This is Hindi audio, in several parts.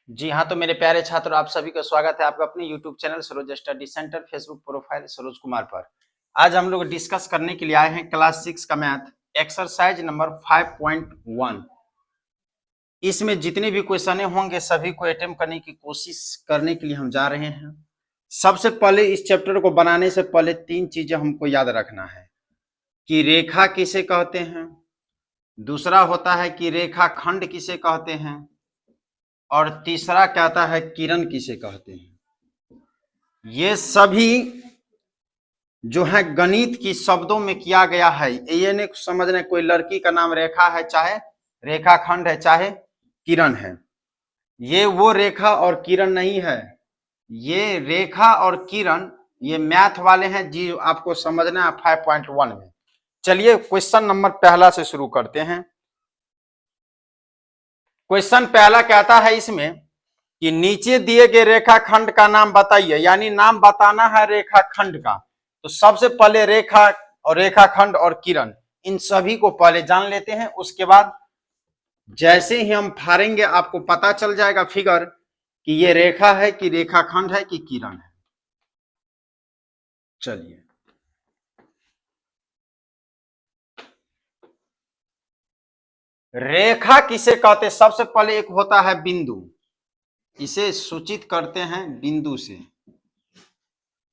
जी हाँ, तो मेरे प्यारे छात्र आप सभी का स्वागत है आपका अपने YouTube channel Saroj study centre Facebook profile Saroj Kumar पर। आज हम लोग डिस्कस करने के लिए आए हैं क्लास 6 का मैथ एक्सरसाइज नंबर 5.1। इसमें जितने भी क्वेश्चन होंगे सभी को अटेम्प्ट करने की कोशिश करने के लिए हम जा रहे हैं। सबसे पहले इस चैप्टर को बनाने से पहले 3 चीजें हमको याद रखना है कि रेखा किसे कहते हैं, दूसरा होता है कि रेखा खंड किसे कहते हैं, और तीसरा कहता है किरण किसे कहते हैं। ये सभी जो है गणित की शब्दों में किया गया है। ये नहीं समझना कोई लड़की का नाम रेखा है, चाहे रेखा खंड है, चाहे किरण है। ये वो रेखा और किरण नहीं है, ये रेखा और किरण ये मैथ वाले हैं जी, आपको समझना है 5.1 में। चलिए क्वेश्चन नंबर पहला से शुरू करते हैं। क्वेश्चन पहला कहता है इसमें कि नीचे दिए गए रेखाखंड का नाम बताइए, यानी नाम बताना है रेखाखंड का। तो सबसे पहले रेखा और रेखाखंड और किरण इन सभी को पहले जान लेते हैं, उसके बाद जैसे ही हम फाड़ेंगे आपको पता चल जाएगा फिगर कि ये रेखा है कि रेखाखंड है कि किरण है। चलिए रेखा किसे कहते हैं, सबसे पहले एक होता है बिंदु, इसे सूचित करते हैं बिंदु से।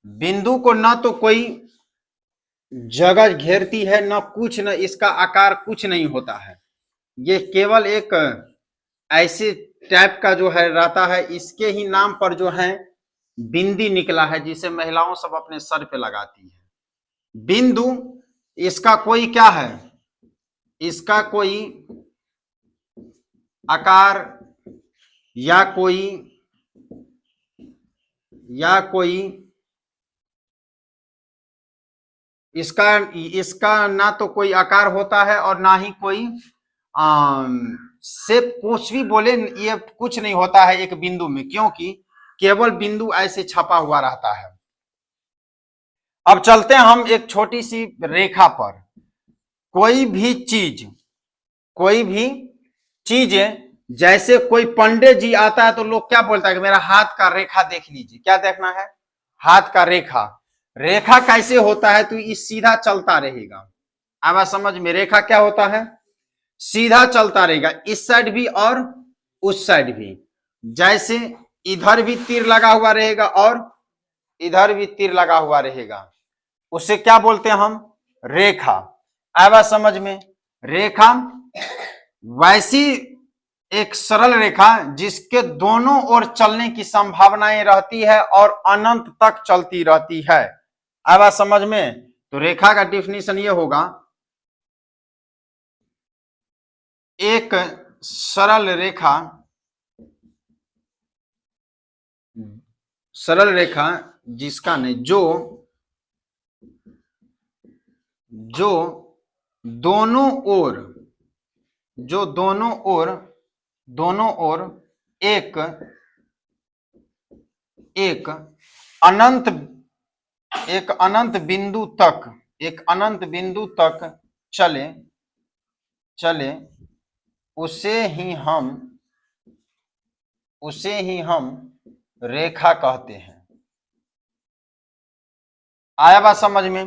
बिंदु को ना तो कोई जगह घेरती है ना कुछ, न इसका आकार कुछ नहीं होता है, ये केवल एक ऐसे टाइप का जो है रहता है। इसके ही नाम पर जो है बिंदी निकला है, जिसे महिलाओं सब अपने सर पे लगाती है। बिंदु इसका कोई क्या है, इसका कोई आकार या कोई इसका ना तो कोई आकार होता है और ना ही कोई शेप, कुछ भी बोले ये कुछ नहीं होता है एक बिंदु में, क्योंकि केवल बिंदु ऐसे छपा हुआ रहता है। अब चलते हैं हम एक छोटी सी रेखा पर। कोई भी चीज जैसे कोई पंडित जी आता है तो लोग क्या बोलता है कि मेरा हाथ का रेखा देख लीजिए। क्या देखना है? हाथ का रेखा। रेखा कैसे होता है तो इस सीधा चलता रहेगा। अब समझ में, रेखा क्या होता है? सीधा चलता रहेगा, इस साइड भी और उस साइड भी। जैसे इधर भी तीर लगा हुआ रहेगा और इधर भी तीर लगा हुआ रहेगा, उसे क्या बोलते हैं हम? रेखा। आया समझ में? रेखा वैसी एक सरल रेखा जिसके दोनों ओर चलने की संभावनाएं रहती है और अनंत तक चलती रहती है। आया समझ में? तो रेखा का डिफिनीशन ये होगा, एक सरल रेखा जिसका नहीं, जो दोनों ओर एक अनंत बिंदु तक चले उसे ही हम रेखा कहते हैं। आया बात समझ में?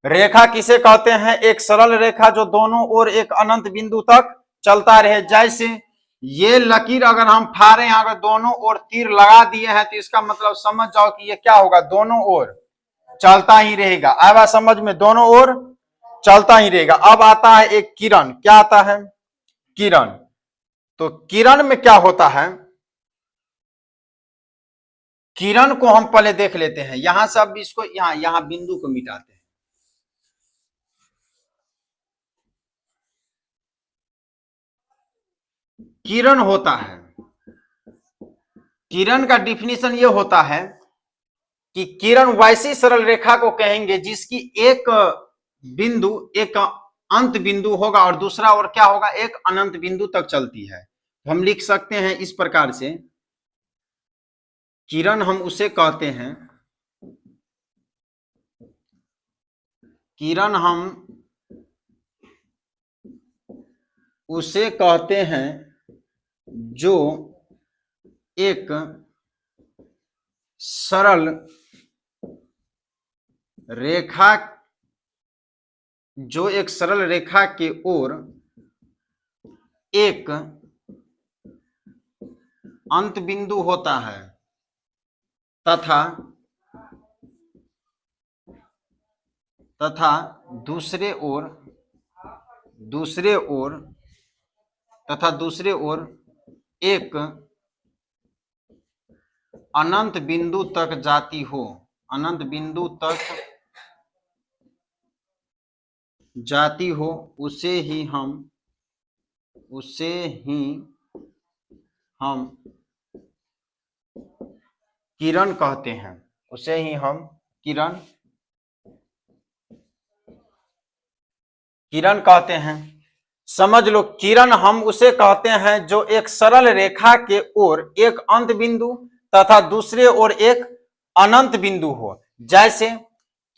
रेखा किसे कहते हैं? एक सरल रेखा जो दोनों ओर एक अनंत बिंदु तक चलता रहे। जैसे ये लकीर अगर हम फाड़े, अगर दोनों ओर तीर लगा दिए हैं तो इसका मतलब समझ जाओ कि ये क्या होगा, दोनों ओर चलता ही रहेगा। आया समझ में? दोनों ओर चलता ही रहेगा। अब आता है एक किरण। क्या आता है? किरण। तो किरण में क्या होता है, किरण को हम पहले देख लेते हैं। यहां से अब इसको यहां बिंदु को मिटाते हैं। किरण होता है, किरण का डिफिनीशन ये होता है कि किरण वैसी सरल रेखा को कहेंगे जिसकी एक बिंदु एक अंत बिंदु होगा और दूसरा और क्या होगा, एक अनंत बिंदु तक चलती है। हम लिख सकते हैं इस प्रकार से, किरण हम उसे कहते हैं, किरण हम उसे कहते हैं जो एक सरल रेखा, जो एक सरल रेखा के ओर एक अंत बिंदु होता है तथा तथा दूसरे ओर एक अनंत बिंदु तक जाती हो, अनंत बिंदु तक जाती हो, उसे ही हम किरण कहते हैं, उसे ही हम किरण कहते हैं। समझ लो, किरण हम उसे कहते हैं जो एक सरल रेखा के ओर एक अंत बिंदु तथा दूसरे ओर एक अनंत बिंदु हो। जैसे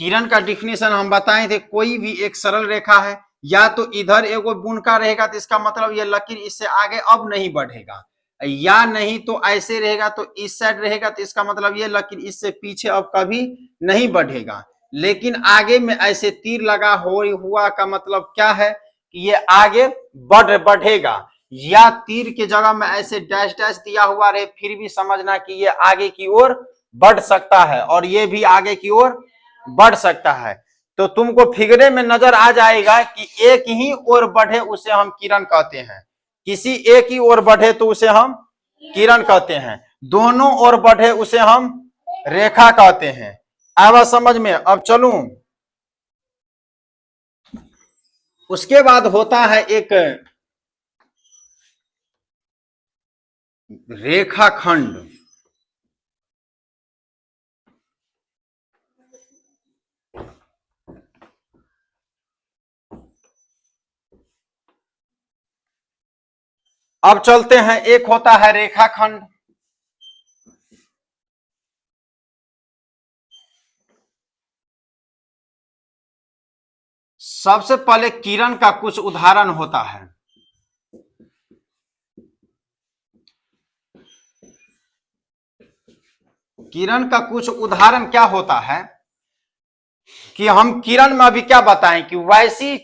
किरण का डिफिनेशन हम बताए थे, कोई भी एक सरल रेखा है, या तो इधर एगो बुनका रहेगा तो इसका मतलब ये लकीर इससे आगे अब नहीं बढ़ेगा, या नहीं तो ऐसे रहेगा तो इस साइड रहेगा तो इसका मतलब ये लकीर इससे पीछे अब कभी नहीं बढ़ेगा। लेकिन आगे में ऐसे तीर लगा हुआ का मतलब क्या है कि ये आगे बढ़ेगा, या तीर के जगह में ऐसे डैश डैश दिया हुआ रहे फिर भी समझना कि ये आगे की ओर बढ़ सकता है और ये भी आगे की ओर बढ़ सकता है। तो तुमको फिगरे में नजर आ जाएगा कि एक ही ओर बढ़े उसे हम किरण कहते हैं, किसी एक ही ओर बढ़े तो उसे हम किरण कहते हैं, दोनों ओर बढ़े उसे हम रेखा कहते हैं। आवा समझ में? अब चलूं, उसके बाद होता है एक रेखाखंड। अब चलते हैं, एक होता है रेखाखंड। सबसे पहले किरण का कुछ उदाहरण होता है। किरण का कुछ उदाहरण क्या होता है कि हम किरण में अभी क्या बताएं कि वैसी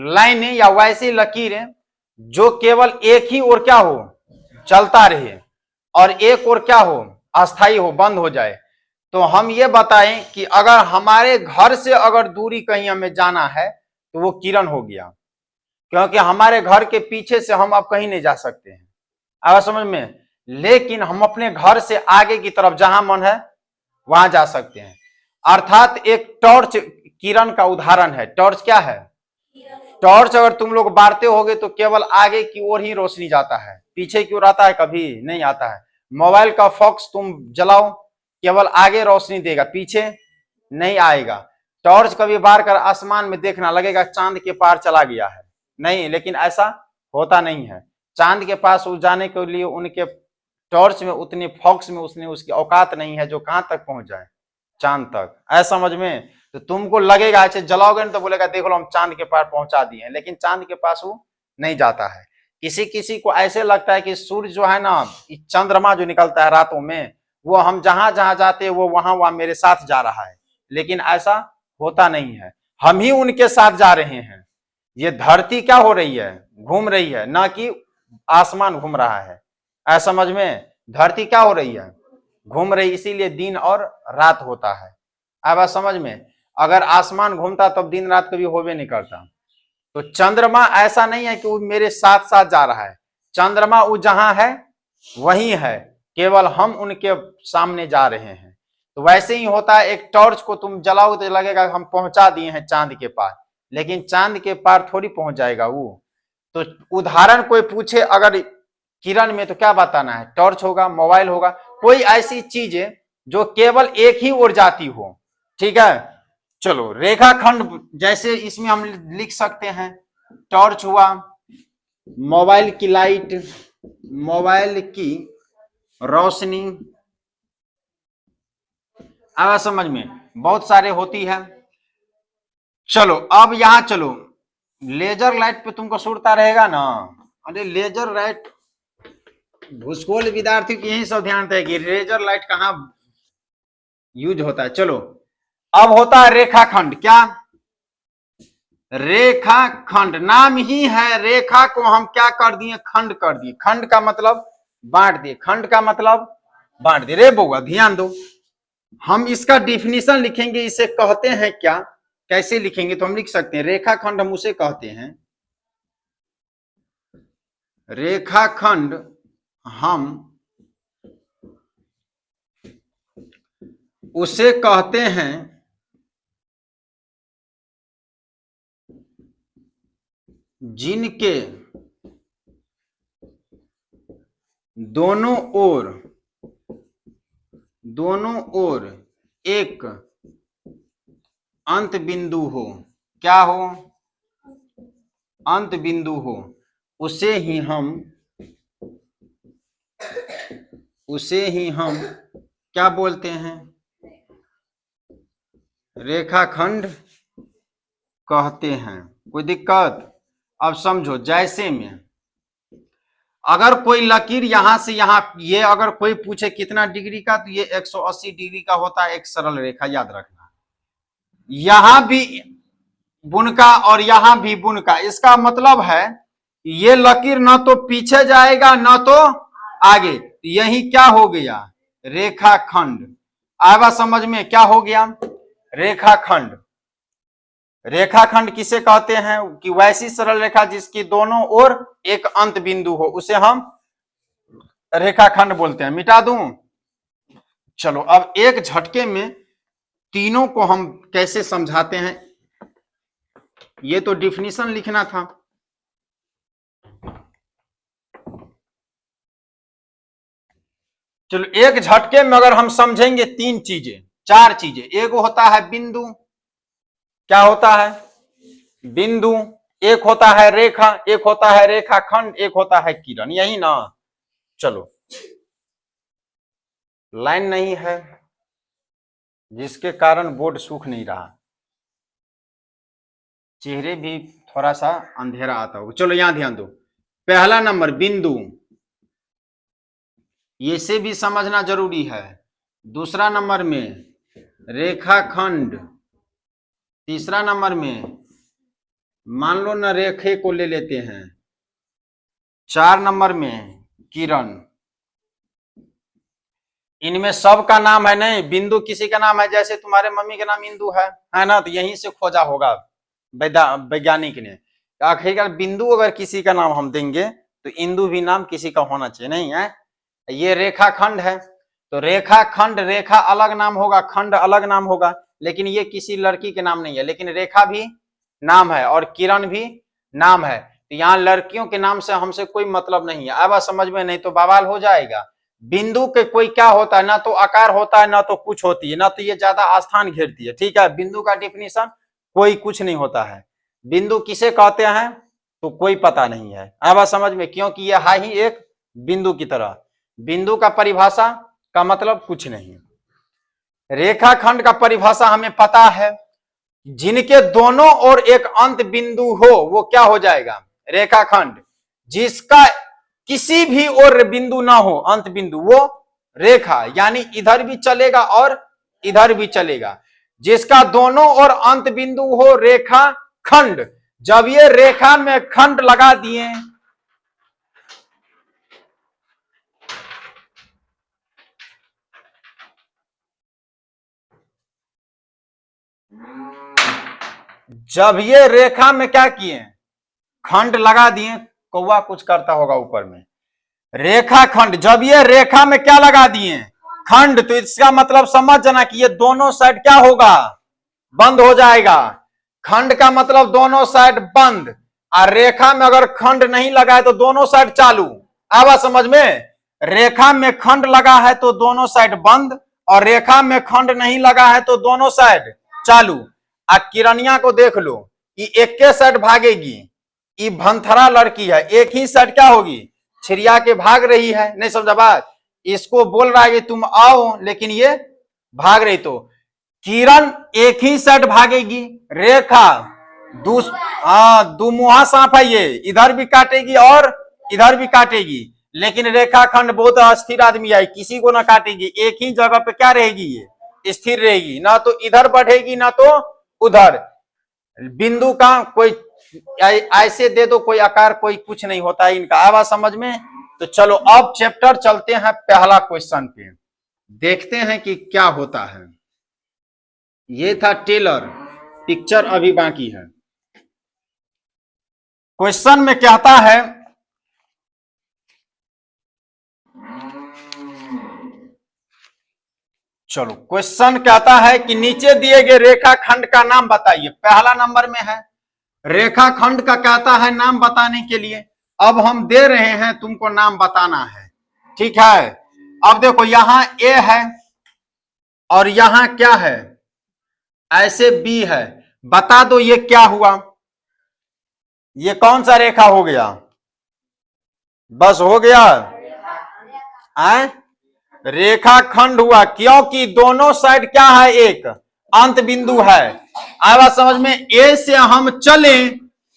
लाइनें या वैसी लकीरें जो केवल एक ही ओर क्या हो, चलता रहे, और एक ओर क्या हो, अस्थाई हो, बंद हो जाए। तो हम ये बताएं कि अगर हमारे घर से अगर दूरी कहीं हमें जाना है तो वो किरण हो गया, क्योंकि हमारे घर के पीछे से हम अब कहीं नहीं जा सकते हैं, आया समझ में। लेकिन हम अपने घर से आगे की तरफ जहां मन है वहां जा सकते हैं। अर्थात एक टॉर्च किरण का उदाहरण है। टॉर्च क्या है? टॉर्च अगर तुम लोग बारते होगे तो केवल आगे की ओर ही रोशनी जाता है, पीछे की ओर आता है? कभी नहीं आता है। मोबाइल का फॉक्स तुम जलाओ, केवल आगे रोशनी देगा, पीछे नहीं आएगा। टॉर्च कभी बार कर आसमान में देखना, लगेगा चांद के पार चला गया है, नहीं, लेकिन ऐसा होता नहीं है। चांद के पास जाने के लिए उनके टॉर्च में उतने फॉक्स में उसकी औकात नहीं है जो कहां तक पहुंच जाए, चांद तक। ऐसा समझ में? तो तुमको लगेगा ऐसे जलाओगे ना तो बोलेगा देखो हम चांद के पार पहुंचा दिए, लेकिन चांद के पास वो नहीं जाता है। किसी किसी को ऐसे लगता है कि सूर्य जो है ना, चंद्रमा जो निकलता है रातों में, वो हम जहां जहां जाते हैं वो वहां वहां मेरे साथ जा रहा है, लेकिन ऐसा होता नहीं है, हम ही उनके साथ जा रहे हैं। ये धरती क्या हो रही है, घूम रही है, ना कि आसमान घूम रहा है। ऐसा समझ में? धरती क्या हो रही है, घूम रही, इसीलिए दिन और रात होता है। अब बात समझ में? अगर आसमान घूमता तब दिन रात कभी होवे नहीं करता। तो चंद्रमा ऐसा नहीं है कि वो मेरे साथ साथ जा रहा है, चंद्रमा वो जहां है वही है, केवल हम उनके सामने जा रहे हैं। तो वैसे ही होता है, एक टॉर्च को तुम जलाओ तो लगेगा हम पहुंचा दिए हैं चांद के पार, लेकिन चांद के पार थोड़ी पहुंच जाएगा वो। तो उदाहरण कोई पूछे अगर किरण में तो क्या बताना है? टॉर्च होगा, मोबाइल होगा, कोई ऐसी चीज है जो केवल एक ही ओर जाती हो। ठीक है, चलो रेखाखंड जैसे इसमें हम लिख सकते हैं, टॉर्च हुआ, मोबाइल की लाइट, मोबाइल की रोशनी, आया समझ में? बहुत सारे होती है। चलो अब यहां चलो, लेजर लाइट पे तुमको सुनता रहेगा ना, अरे लेजर लाइट भूस्कोल विद्यार्थी की यही सब ध्यान है कि लेजर लाइट कहाँ यूज होता है। चलो अब होता है रेखाखंड। क्या? रेखाखंड नाम ही है, रेखा को हम क्या कर दिए? खंड कर दिए। खंड का मतलब बांट दिए, खंड का मतलब बांट दिए। रे बउआ ध्यान दो, हम इसका डिफिनीशन लिखेंगे, इसे कहते हैं क्या, कैसे लिखेंगे तो हम लिख सकते हैं रेखाखंड हम उसे कहते हैं, रेखाखंड हम उसे कहते हैं जिनके दोनों ओर एक अंत बिंदु हो। क्या हो? अंत बिंदु हो। उसे ही हम क्या बोलते हैं? रेखाखंड कहते हैं। कोई दिक्कत? अब समझो, जैसे में अगर कोई लकीर यहां से यहां, ये अगर कोई पूछे कितना डिग्री का, तो ये 180 डिग्री का होता है, एक सरल रेखा, याद रखना। यहां भी बुनका और यहां भी बुनका, इसका मतलब है ये लकीर न तो पीछे जाएगा न तो आगे, यही क्या हो गया? रेखाखंड। आवा समझ में? क्या हो गया? रेखाखंड। रेखाखंड किसे कहते हैं? कि वैसी सरल रेखा जिसकी दोनों ओर एक अंत बिंदु हो, उसे हम रेखाखंड बोलते हैं। मिटा दूं? चलो अब एक झटके में तीनों को हम कैसे समझाते हैं, ये तो डिफिनीशन लिखना था। चलो एक झटके में अगर हम समझेंगे तीन चीजें, चार चीजें। एक होता है बिंदु। क्या होता है? बिंदु। एक होता है रेखा, एक होता है रेखाखंड, एक होता है किरण। यही ना? चलो लाइन नहीं है जिसके कारण बोर्ड सूख नहीं रहा, चेहरे भी थोड़ा सा अंधेरा आता होगा। चलो यहां ध्यान दो, पहला नंबर बिंदु, ये से भी समझना जरूरी है। दूसरा नंबर में रेखाखंड। तीसरा नंबर में मान लो ना रेखे को ले लेते हैं। चार नंबर में किरण। इनमें सब का नाम है नहीं, बिंदु किसी का नाम है, जैसे तुम्हारे मम्मी का नाम इंदु है ना, तो यहीं से खोजा होगा वैज्ञानिक ने। आखिरकार बिंदु अगर किसी का नाम हम देंगे तो इंदु भी नाम किसी का होना चाहिए, नहीं है? ये रेखाखंड है, तो रेखाखंड, रेखा अलग नाम होगा, खंड अलग नाम होगा, लेकिन ये किसी लड़की के नाम नहीं है। लेकिन रेखा भी नाम है और किरण भी नाम है, तो यहाँ लड़कियों के नाम से हमसे कोई मतलब नहीं है। अब समझ में? नहीं तो बवाल हो जाएगा। बिंदु के कोई क्या होता है, ना तो आकार होता है ना तो कुछ होती है, ना तो ये ज्यादा स्थान घेरती है। ठीक है, बिंदु का डिफिनीशन कोई कुछ नहीं होता है। बिंदु किसे कहते हैं तो कोई पता नहीं है। अब समझ में? क्योंकि ये है ही एक बिंदु की तरह। बिंदु का परिभाषा का मतलब कुछ नहीं। रेखाखंड का परिभाषा हमें पता है, जिनके दोनों ओर एक अंत बिंदु हो वो क्या हो जाएगा? रेखाखंड। जिसका किसी भी ओर बिंदु ना हो, अंत बिंदु, वो रेखा, यानी इधर भी चलेगा और इधर भी चलेगा। जिसका दोनों ओर अंत बिंदु हो, रेखा खंड। जब ये रेखा में खंड लगा दिए, जब ये रेखा में क्या किए? खंड लगा दिए। कौवा कुछ करता होगा ऊपर में। रेखा खंड, जब ये रेखा में क्या लगा दिए? खंड, तो इसका मतलब समझ जाना कि ये दोनों साइड क्या होगा? बंद हो जाएगा। खंड का मतलब दोनों साइड बंद, और रेखा में अगर खंड नहीं लगा है तो दोनों साइड चालू। आवा समझ में? रेखा में खंड लगा है तो दोनों साइड बंद, और रेखा में खंड नहीं लगा है तो दोनों साइड चालू। आ किरनिया को देख लो, ये एक के साइड भागेगी, ये भंथरा लड़की है, एक ही साइड क्या होगी? छिड़िया के भाग रही है। नहीं समझा बात? इसको बोल रहा है कि तुम आओ, लेकिन ये भाग रही। तो किरण एक ही साइड भागेगी, रेखा दुमुहा सांप है, ये इधर भी काटेगी और इधर भी काटेगी। लेकिन रेखाखंड बहुत अस्थिर आदमी है, किसी को ना काटेगी, एक ही जगह पे क्या रहेगी, ये स्थिर रहेगी, ना तो इधर बढ़ेगी ना तो उधर। बिंदु का कोई ऐसे दे दो कोई आकार, कोई कुछ नहीं होता है इनका। आवाज समझ में? तो चलो अब चैप्टर चलते हैं पहला क्वेश्चन पे, देखते हैं कि क्या होता है। ये था टेलर, पिक्चर अभी बाकी है। क्वेश्चन में कहता है, चलो क्वेश्चन कहता है कि नीचे दिए गए रेखाखंड का नाम बताइए। पहला नंबर में है रेखाखंड का, कहता है नाम बताने के लिए। अब हम दे रहे हैं, तुमको नाम बताना है, ठीक है। अब देखो यहां ए है और यहां क्या है, ऐसे बी है। बता दो ये क्या हुआ, ये कौन सा रेखा हो गया? बस हो गया, रेखाखंड हुआ, क्योंकि दोनों साइड क्या है, एक अंत बिंदु है। आवा समझ में? ए से हम चले,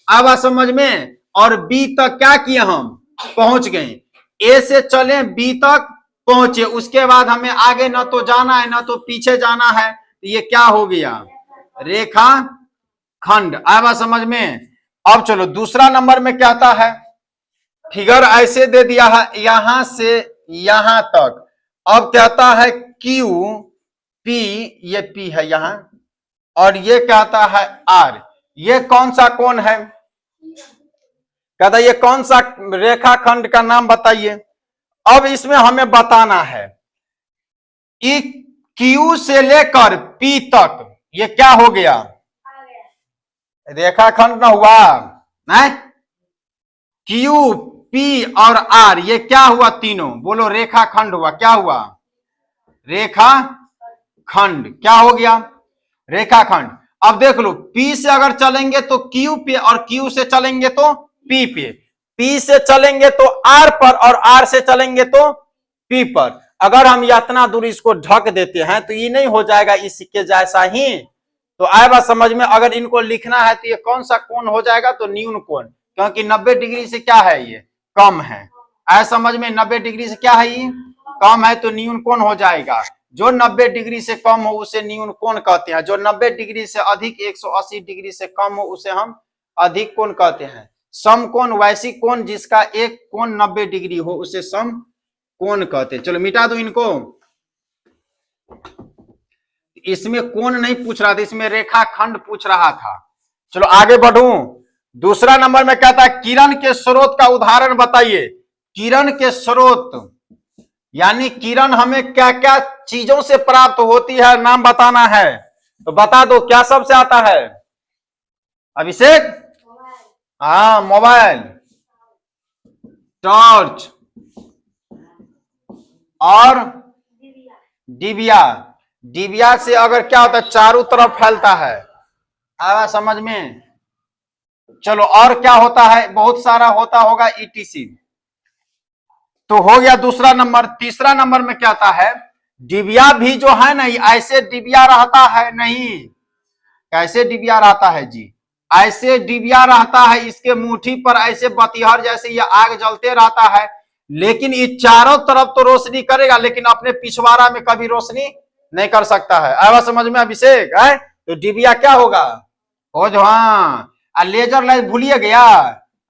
आवा समझ में, और बी तक क्या किए, हम पहुंच गए। ए से चले बी तक पहुंचे, उसके बाद हमें आगे न तो जाना है न तो पीछे जाना है, तो ये क्या हो गया, रेखाखंड। आवा समझ में? अब चलो दूसरा नंबर में कहता है, फिगर ऐसे दे दिया है यहां से यहां तक। अब कहता है क्यू पी, ये पी है यहां, और ये कहता है आर। ये कौन सा कोण है? कहता है ये कौन सा रेखाखंड का नाम बताइए। अब इसमें हमें बताना है क्यू से लेकर पी तक ये क्या हो गया, रेखाखंड ना हुआ, नहीं? क्यू पी और आर ये क्या हुआ, तीनों बोलो रेखाखंड हुआ। क्या हुआ, रेखाखंड। क्या हो गया, रेखाखंड। अब देख लो, पी से अगर चलेंगे तो क्यू पे, और क्यू से चलेंगे तो पी पे, पी से चलेंगे तो आर पर, और आर से चलेंगे तो पी पर। अगर हम इतना दूर इसको ढक देते हैं तो ये नहीं हो जाएगा इसके जैसा ही? तो आए बात समझ में? अगर इनको लिखना है तो ये कौन सा कोण हो जाएगा, तो न्यून कोण, क्योंकि 90 डिग्री से क्या है, ये कम है। आए समझ में? 90 डिग्री से क्या है, ये कम है, तो न्यून कोण हो जाएगा। जो 90 डिग्री से कम हो उसे न्यून कोण कहते हैं, जो 90 डिग्री से अधिक 180 डिग्री से कम हो उसे हम अधिक कोण कहते हैं। समकोण वैसी कोण जिसका एक कोण 90 डिग्री हो उसे समकोण कहते हैं। चलो मिटा दो इनको, इसमें कोण नहीं पूछ रहा था, इसमें रेखाखंड पूछ रहा था। चलो आगे बढ़ूं। दूसरा नंबर में कहता है किरण के स्रोत का उदाहरण बताइए। किरण के स्रोत यानी किरण हमें क्या क्या चीजों से प्राप्त होती है, नाम बताना है। तो बता दो क्या सबसे आता है, अभिषेक? हाँ, मोबाइल, टॉर्च और डिबिया। डिबिया से अगर क्या होता है, चारों तरफ फैलता है। आया समझ में? चलो और क्या होता है, बहुत सारा होता होगा, ईटीसी। तो हो गया दूसरा नंबर। तीसरा नंबर में क्या आता है, डिबिया भी जो है ना, ऐसे डिबिया रहता है नहीं, कैसे डिबिया रहता है जी, ऐसे डिबिया रहता है, इसके मुट्ठी पर ऐसे बतीहर जैसे ये आग जलते रहता है, लेकिन ये चारों तरफ तो रोशनी करेगा, लेकिन अपने पिछवाड़ा में कभी रोशनी नहीं कर सकता है। आया समझ में अभिषेक? है तो डिबिया क्या होगा, हो जो, हाँ। लेजर लाइट भूलिए गया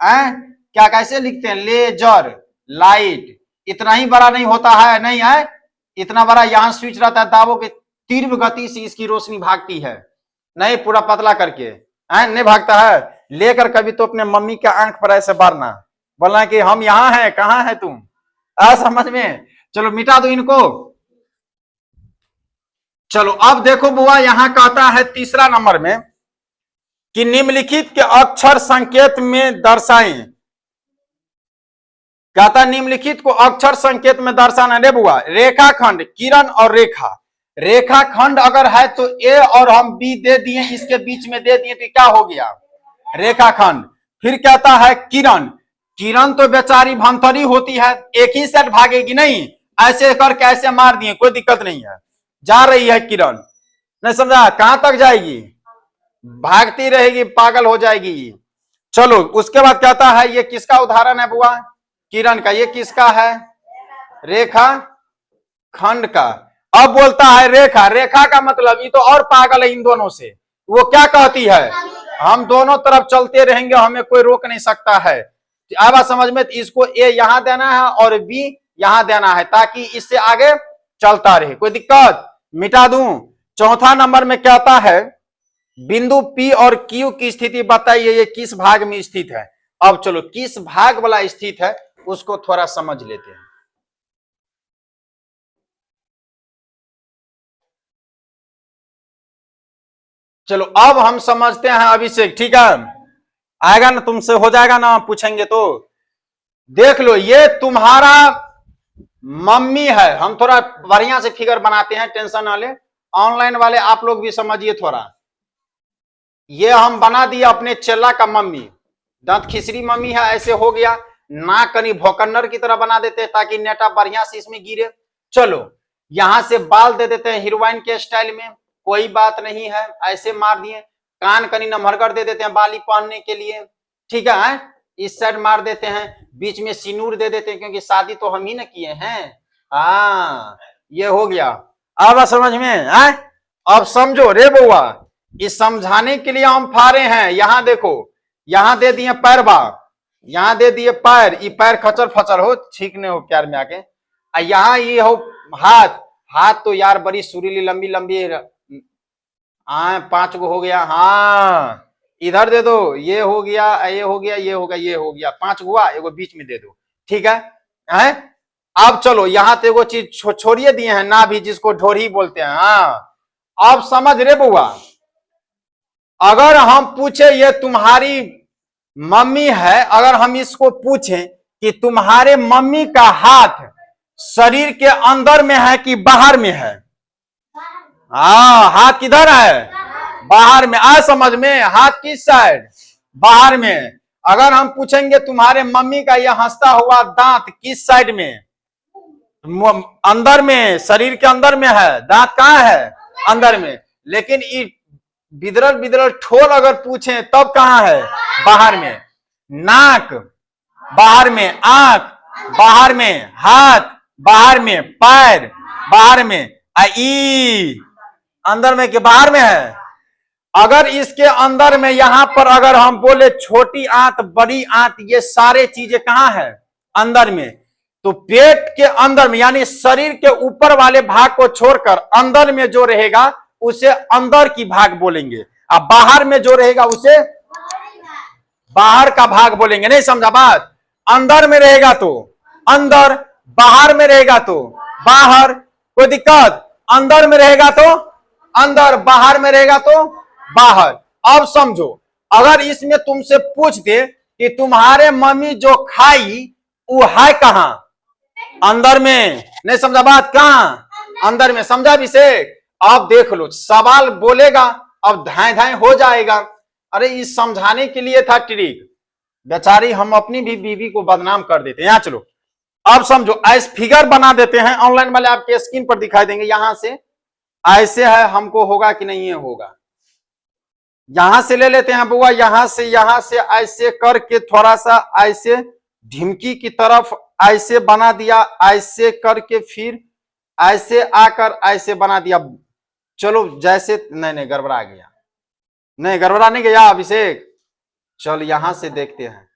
है, क्या कैसे लिखते हैं, लेजर लाइट। इतना ही बड़ा नहीं होता है, नहीं है इतना बड़ा, यहां स्विच रहता है, दाबो के तीव्र गति से इसकी रोशनी भागती है, नहीं पूरा पतला करके है, नहीं भागता है। लेकर कभी तो अपने मम्मी के आंख पर ऐसे बारना, बोलना कि हम यहां हैं, कहां है तुम, आ समझ में? चलो मिटा दो इनको। चलो अब देखो बुआ, यहां कहता है तीसरा नंबर में कि निम्नलिखित के अक्षर संकेत में दर्शाएं। कहता निम्नलिखित को अक्षर संकेत में दर्शाना। रे बुआ, रेखाखंड, किरण और रेखा। रेखाखंड अगर है तो ए और हम बी दे दिए, इसके बीच में दे दिए तो क्या हो गया, रेखाखंड। फिर कहता है किरण। किरण तो बेचारी भंथरी होती है, एक ही साइड भागेगी नहीं, ऐसे करके ऐसे मार दिए, कोई दिक्कत नहीं है, जा रही है किरण, नहीं समझा? कहां तक जाएगी, भागती रहेगी, पागल हो जाएगी। चलो उसके बाद कहता है ये किसका उदाहरण है बुआ, किरण का, ये किसका है? रेखा खंड का। अब बोलता है रेखा, रेखा का मतलब ये तो और पागल है इन दोनों से। वो क्या कहती है, हम दोनों तरफ चलते रहेंगे, हमें कोई रोक नहीं सकता है। अब बात समझ में, इसको ए यहां देना है और बी यहां देना है ताकि इससे आगे चलता रहे। कोई दिक्कत? मिटा दूं। चौथा नंबर में कहता है बिंदु P और Q की स्थिति बताइए, ये किस भाग में स्थित है। अब चलो किस भाग वाला स्थित है उसको थोड़ा समझ लेते हैं। चलो अब हम समझते हैं अभिषेक, ठीक है? आएगा ना, तुमसे हो जाएगा ना, पूछेंगे तो। देख लो, ये तुम्हारा मम्मी है। हम थोड़ा बढ़िया से फिगर बनाते हैं, टेंशन ना ले। ऑनलाइन वाले आप लोग भी समझिए थोड़ा। ये हम बना दिए अपने चेला का मम्मी, दांत खिसरी मम्मी है, ऐसे हो गया। नाक कनी भौकन्नर की तरह बना देते हैं ताकि नेटा बढ़िया से इसमें गिरे। चलो यहां से बाल दे देते हैं हीरोइन के स्टाइल में, कोई बात नहीं है, ऐसे मार दिए। कान कनी नमहरगर दे देते हैं बाली पहनने के लिए, ठीक है? इस साइड मार देते हैं, बीच में सिनूर दे देते हैं क्योंकि शादी तो हम ही ना किए हैं। हाँ, ये हो गया। अब समझ में आए? अब समझो रे बउआ, इस समझाने के लिए हम फारे हैं। यहां देखो, यहां दे दिए पैर बा, यहां दे दिए पैर, ये पैर खचर फचर हो, छींकने हो प्यार में आके। यहां ये हो हाथ, हाथ तो यार बड़ी सुरीली लंबी लंबी, हाँ 5 गो हो गया। हाँ इधर दे दो, ये हो गया, ये हो गया, ये हो गया, ये हो गया, 5 गो, एगो बीच में दे दो, ठीक है? हैं? अब चलो यहां तो एगो चीज छोड़िए दिए हैं ना भी, जिसको ढोरी बोलते हैं। हाँ अब समझ रे बुआ, अगर हम पूछे ये तुम्हारी मम्मी है, अगर हम इसको पूछें कि तुम्हारे मम्मी का हाथ शरीर के अंदर में है कि बाहर में है? हाँ हाथ किधर है? बाहर में। आ समझ में, हाथ किस साइड? बाहर में। अगर हम पूछेंगे तुम्हारे मम्मी का यह हंसता हुआ दांत किस साइड में? अंदर में, शरीर के अंदर में है। दांत कहाँ है? अंदर में। लेकिन बिदरल बिदरल ठोल अगर पूछे तब कहाँ है? बाहर में। नाक बाहर में, आंख बाहर में, हाथ बाहर में, पैर बाहर में, अंदर में के बाहर में है। अगर इसके अंदर में यहां पर अगर हम बोले छोटी आंत बड़ी आंत, ये सारे चीजें कहां है? अंदर में। तो पेट के अंदर में यानी शरीर के ऊपर वाले भाग को छोड़कर अंदर में जो रहेगा उसे अंदर की भाग बोलेंगे, अब बाहर में जो रहेगा उसे बाहर का भाग बोलेंगे। नहीं समझा बात? अंदर में रहेगा तो अंदर, बाहर में रहेगा तो बाहर। कोई दिक्कत? अंदर में रहेगा तो अंदर, बाहर में रहेगा तो बाहर। अब समझो, अगर इसमें तुमसे पूछ दे कि तुम्हारे मम्मी जो खाई वो है कहां? अंदर में। नहीं समझा बात? कहां? अंदर में। समझा अभिषेक? अब देख लो, सवाल बोलेगा अब धाए धाए हो जाएगा। अरे इस समझाने के लिए था ट्रिक, बेचारी हम अपनी भी बीवी को बदनाम कर देते हैं। यहां चलो अब समझो, ऐसे फिगर बना देते हैं, ऑनलाइन वाले आपके स्क्रीन पर दिखाई देंगे। यहां से ऐसे है, हमको होगा कि नहीं ये होगा। यहां से ले लेते हैं बुआ, यहां से ऐसे करके थोड़ा सा ऐसे ढिमकी की तरफ ऐसे बना दिया, ऐसे करके फिर ऐसे आकर ऐसे बना दिया। चलो जैसे, नहीं गड़बड़ा गया, नहीं गड़बड़ा नहीं गया अभिषेक। चल यहां से देखते हैं,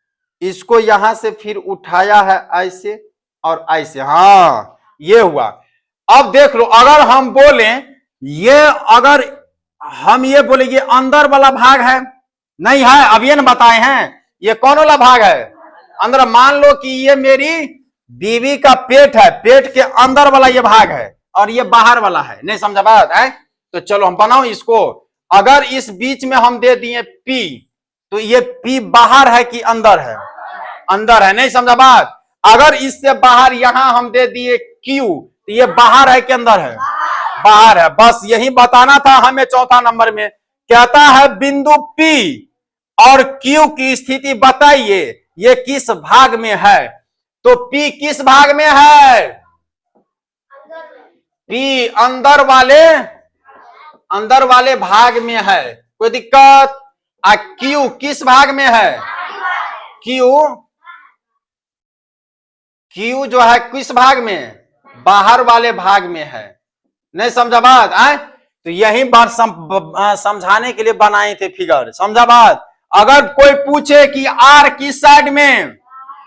इसको यहां से फिर उठाया है ऐसे और ऐसे। हाँ ये हुआ। अब देख लो, अगर हम बोले ये, अगर हम ये बोले ये अंदर वाला भाग है, नहीं है, अब ये न बताए हैं ये कौन वाला भाग है? अंदर। मान लो कि ये मेरी बीवी का पेट है, पेट के अंदर वाला ये भाग है और ये बाहर वाला है। नहीं समझा बात है? तो चलो हम बनाओ इसको। अगर इस बीच में हम दे दिए P, तो ये P बाहर है कि अंदर है? अंदर है। नहीं समझा बात? अगर इससे बाहर यहां हम दे दिए Q, तो ये बाहर है कि अंदर है? बाहर है। बस यही बताना था हमें। चौथा नंबर में कहता है बिंदु P और Q की स्थिति बताइए, ये किस भाग में है? तो P किस भाग में है? P अंदर वाले भाग में है। कोई दिक्कत? Q किस भाग में है? Q क्यू जो है किस भाग में, बाहर वाले भाग में है। नहीं समझा बात आए? तो यही बात समझाने के लिए बनाए थे फिगर। समझा बात? अगर कोई पूछे कि आर किस साइड में,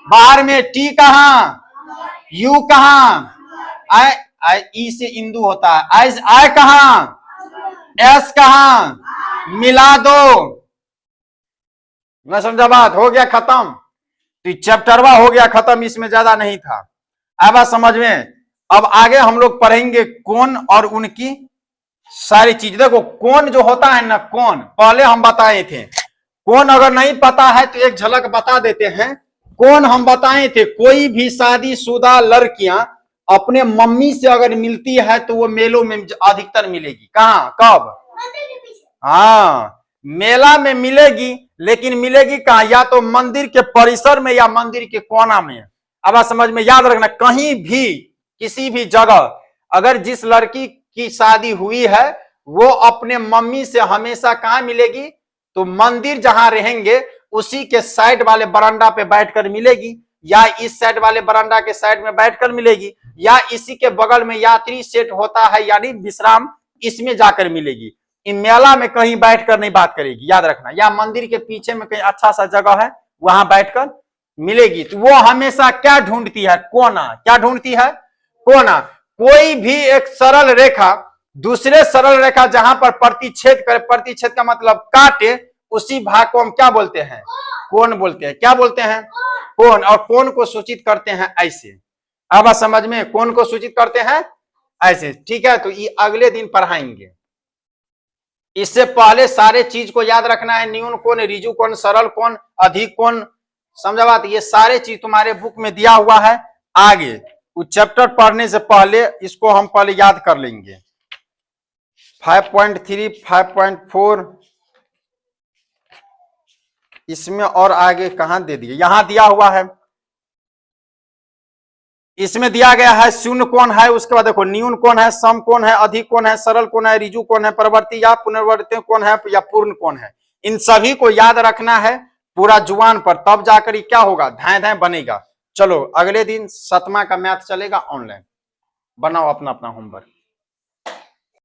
बाहर में, टी कहां, यू कहां, आई आई ई से इंदु होता है, आई आई कहां, एस कहां, मिला दो। मैं समझा बात? हो गया खत्म। तो चैप्टरवा हो गया खत्म, इसमें ज्यादा नहीं था। अब बात समझ में। अब आगे हम लोग पढ़ेंगे कोण और उनकी सारी चीज। देखो कोण जो होता है ना, कोण पहले हम बताए थे। कोण अगर नहीं पता है तो एक झलक बता देते हैं। कोण हम बताए थे, कोई भी शादीशुदा लड़कियां अपने मम्मी से अगर मिलती है तो वो मेलों में अधिकतर मिलेगी। कहाँ, कब? हाँ, मेला में मिलेगी, लेकिन मिलेगी कहाँ? या तो मंदिर के परिसर में या मंदिर के कोना में। अब आप समझ में, याद रखना, कहीं भी किसी भी जगह अगर जिस लड़की की शादी हुई है वो अपने मम्मी से हमेशा कहाँ मिलेगी? तो मंदिर जहां रहेंगे उसी के साइड वाले बरामदा पे बैठकर मिलेगी, या इस साइड वाले बरामदा के साइड में बैठकर मिलेगी, या इसी के बगल में यात्री सेट होता है यानी विश्राम, इसमें जाकर मिलेगी। इन मेला में कहीं बैठकर नहीं बात करेगी, याद रखना। या मंदिर के पीछे में कहीं अच्छा सा जगह है वहां बैठकर मिलेगी। तो वो हमेशा क्या ढूंढती है? कोना। क्या ढूंढती है? कोना। कोई भी एक सरल रेखा दूसरे सरल रेखा जहां पर प्रतिच्छेद करे, प्रतिच्छेद का मतलब काटे, उसी भाग को हम क्या बोलते हैं? कोण बोलते हैं। क्या बोलते हैं? कोण। और कोण को सूचित करते हैं ऐसे। अब समझ में, कोण को सूचित करते हैं ऐसे। ठीक है, तो ये अगले दिन पढ़ाएंगे। इससे पहले सारे चीज को याद रखना है। न्यून कोण, रिजु कोण, सरल कोण, अधिक कोण। समझा बात? ये सारे चीज तुम्हारे बुक में दिया हुआ है। आगे वो चैप्टर पढ़ने से पहले इसको हम पहले याद कर लेंगे। 5.3, 5.4 इसमें और आगे कहां दे दिए? यहां दिया हुआ है। इसमें दिया गया है शून्य कोण है, उसके बाद देखो न्यून कोण है, सम कोण है, अधिक कोण है, सरल कोण है, रिजु कोण है, प्रवर्ती या पुनरावर्ती कोण है, या पूर्ण कोण है। इन सभी को याद रखना है पूरा जुबान पर, तब जाकर ये क्या होगा? धाए धाए बनेगा। चलो अगले दिन 7वां का मैथ चलेगा ऑनलाइन। बनाओ अपना अपना होमवर्क।